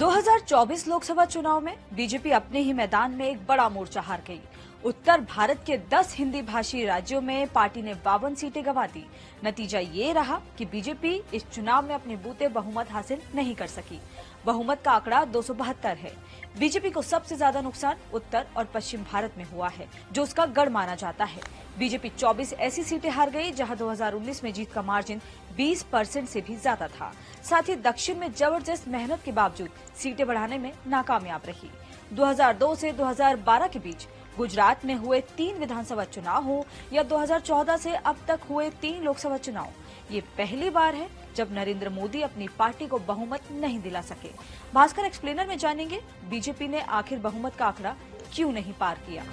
2024 लोकसभा चुनाव में बीजेपी अपने ही मैदान में एक बड़ा मोर्चा हार गई। उत्तर भारत के 10 हिंदी भाषी राज्यों में पार्टी ने 52 सीटें गंवा दी। नतीजा ये रहा कि बीजेपी इस चुनाव में अपने बूते बहुमत हासिल नहीं कर सकी। बहुमत का आंकड़ा 272 है। बीजेपी को सबसे ज्यादा नुकसान उत्तर और पश्चिम भारत में हुआ है, जो उसका गढ़ माना जाता है। बीजेपी 24 ऐसी सीटें हार गई जहां 2019 में जीत का मार्जिन 20% से भी ज्यादा था। साथ ही दक्षिण में जबरदस्त मेहनत के बावजूद सीटें बढ़ाने में नाकामयाब रही। 2002 से 2012 के बीच गुजरात में हुए 3 विधानसभा चुनाव हो या 2014 से अब तक हुए 3 लोकसभा चुनाव, ये पहली बार है जब नरेंद्र मोदी अपनी पार्टी को बहुमत नहीं दिला सके। भास्कर एक्सप्लेनर में जानेंगे बीजेपी ने आखिर बहुमत का आंकड़ा क्यों नहीं पार किया।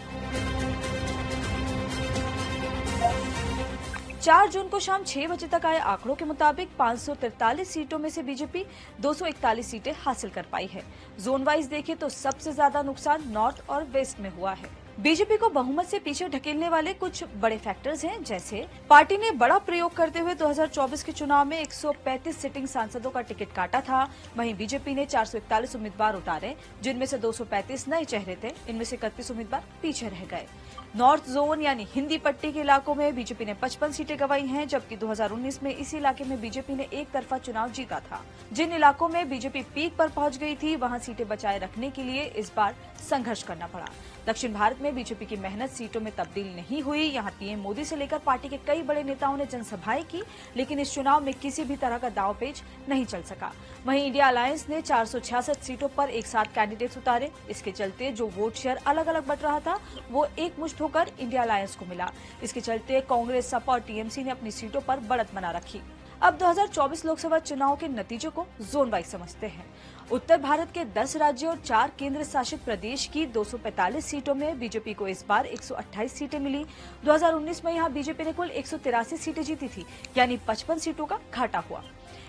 4 जून को शाम 6 बजे तक आए आंकड़ों के मुताबिक 543 सीटों में से बीजेपी 241 सीटें हासिल कर पाई है। जोन वाइज देखें तो सबसे ज्यादा नुकसान नॉर्थ और वेस्ट में हुआ है। बीजेपी को बहुमत से पीछे ढकेलने वाले कुछ बड़े फैक्टर्स हैं, जैसे पार्टी ने बड़ा प्रयोग करते हुए 2024 के चुनाव में 135 सिटिंग सांसदों का टिकट काटा था। वहीं बीजेपी ने 441 उम्मीदवार उतारे, जिनमें से 235 नए चेहरे थे। इनमें से 31 उम्मीदवार पीछे रह गए। नॉर्थ जोन यानी हिंदी पट्टी के इलाकों में बीजेपी ने 55 सीटें गंवाई हैं, जबकि 2019 में इसी इलाके में बीजेपी ने एक तरफा चुनाव जीता था। जिन इलाकों में बीजेपी पीक पर पहुंच गई थी, वहां सीटें बचाए रखने के लिए इस बार संघर्ष करना पड़ा। दक्षिण भारत में बीजेपी की मेहनत सीटों में तब्दील नहीं हुई। यहाँ पीएम मोदी से लेकर पार्टी के कई बड़े नेताओं ने जनसभाएं की, लेकिन इस चुनाव में किसी भी तरह का दांवपेच नहीं चल सका। वहीं इंडिया अलायंस ने 466 सीटों पर एक साथ कैंडिडेट्स उतारे। इसके चलते जो वोट शेयर अलग अलग बट रहा था, वो एक मुश्त होकर इंडिया अलायंस को मिला। इसके चलते कांग्रेस, सपा और टीएमसी ने अपनी सीटों पर बढ़त बना रखी। अब 2024 लोकसभा चुनाव के नतीजों को जोन वाइज समझते हैं। उत्तर भारत के 10 राज्यों और 4 केंद्र शासित प्रदेश की 245 सीटों में बीजेपी को इस बार 128 सीटें मिली। 2019 में यहां बीजेपी ने कुल 183 सीटें जीती थी, यानी 55 सीटों का घाटा हुआ।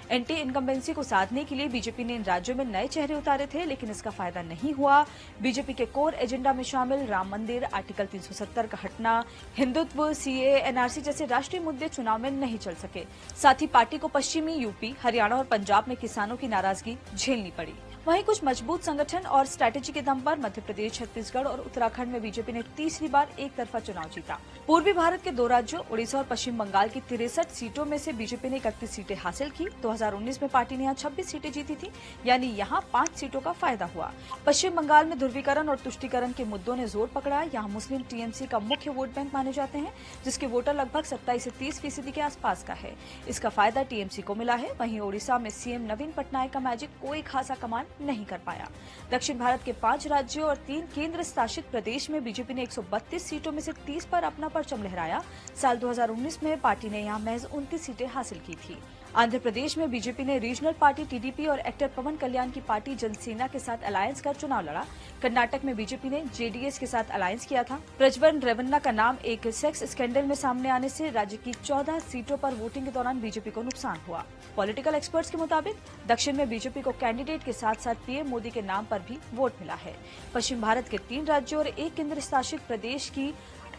एंटी इनकम्बेंसी को साधने के लिए बीजेपी ने इन राज्यों में नए चेहरे उतारे थे, लेकिन इसका फायदा नहीं हुआ। बीजेपी के कोर एजेंडा में शामिल राम मंदिर, आर्टिकल 370 का हटना, हिंदुत्व, सीएए, एनआरसी जैसे राष्ट्रीय मुद्दे चुनाव में नहीं चल सके। साथ ही पार्टी को पश्चिमी यूपी, हरियाणा और पंजाब में किसानों की नाराजगी झेलनी पड़ी। वहीं कुछ मजबूत संगठन और स्ट्रैटेजी के दम पर मध्य प्रदेश, छत्तीसगढ़ और उत्तराखंड में बीजेपी ने तीसरी बार एक तरफा चुनाव जीता। पूर्वी भारत के 2 राज्यों उड़ीसा और पश्चिम बंगाल की 63 सीटों में से बीजेपी ने 31 सीटें हासिल की। 2019 में पार्टी ने यहाँ 26 सीटें जीती थी, यानी यहाँ 5 सीटों का फायदा हुआ। पश्चिम बंगाल में ध्रुवीकरण और तुष्टीकरण के मुद्दों ने जोर पकड़ा। यहाँ मुस्लिम टीएमसी का मुख्य वोट बैंक माने जाते हैं, जिसके वोटर लगभग 27 से 30% के आसपास का है। इसका फायदा टीएमसी को मिला है। वहीं ओडिशा में सीएम नवीन पटनायक का मैजिक कोई खासा कमाल नहीं कर पाया। दक्षिण भारत के 5 राज्यों और 3 केंद्र शासित प्रदेश में बीजेपी ने 132 सीटों में से 30 पर अपना परचम लहराया। साल 2019 में पार्टी ने यहां महज 29 सीटें हासिल की थी। आंध्र प्रदेश में बीजेपी ने रीजनल पार्टी टीडीपी और एक्टर पवन कल्याण की पार्टी जनसेना के साथ अलायंस कर चुनाव लड़ा। कर्नाटक में बीजेपी ने जेडीएस के साथ अलायंस किया था। प्रज्वल रेवन्ना का नाम एक सेक्स स्कैंडल में सामने आने से राज्य की 14 सीटों पर वोटिंग के दौरान बीजेपी को नुकसान हुआ। पॉलिटिकल एक्सपर्ट्स के मुताबिक दक्षिण में बीजेपी को कैंडिडेट के साथ साथ पीएम मोदी के नाम पर भी वोट मिला है। पश्चिम भारत के 3 राज्यों और 1 केंद्र शासित प्रदेश की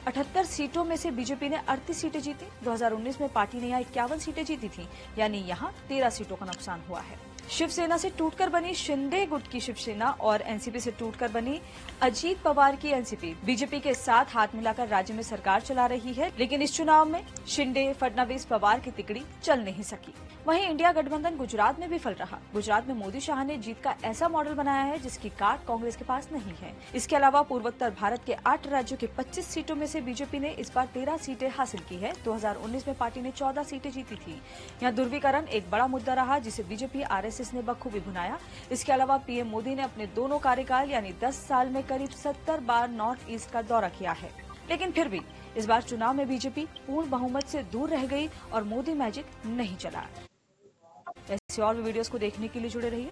78 सीटों में से बीजेपी ने 38 सीटें जीती। 2019 में पार्टी ने यहाँ 51 सीटें जीती थी, यानी यहाँ 13 सीटों का नुकसान हुआ है। शिवसेना से टूटकर बनी शिंदे गुट की शिवसेना और एनसीपी से टूटकर बनी अजीत पवार की एनसीपी बीजेपी के साथ हाथ मिलाकर राज्य में सरकार चला रही है, लेकिन इस चुनाव में शिंदे, फडणवीस, पवार की तिकड़ी चल नहीं सकी। वहीं इंडिया गठबंधन गुजरात में विफल रहा। गुजरात में मोदी शाह ने जीत का ऐसा मॉडल बनाया है जिसकी काट कांग्रेस के पास नहीं है। इसके अलावा पूर्वोत्तर भारत के 8 राज्यों के 25 सीटों में से बीजेपी ने इस बार 13 सीटें हासिल की है। 2019 में पार्टी ने 14 सीटें जीती थी। यहाँ ध्रुवीकरण एक बड़ा मुद्दा रहा, जिसे बीजेपी आरएसएस ने बखूबी भुनाया। इसके अलावा पीएम मोदी ने अपने दोनों कार्यकाल यानी 10 साल में करीब 70 बार नॉर्थ ईस्ट का दौरा किया है, लेकिन फिर भी इस बार चुनाव में बीजेपी पूर्ण बहुमत से दूर रह गई और मोदी मैजिक नहीं चला। ऐसे और भी वीडियोस को देखने के लिए जुड़े रहिए।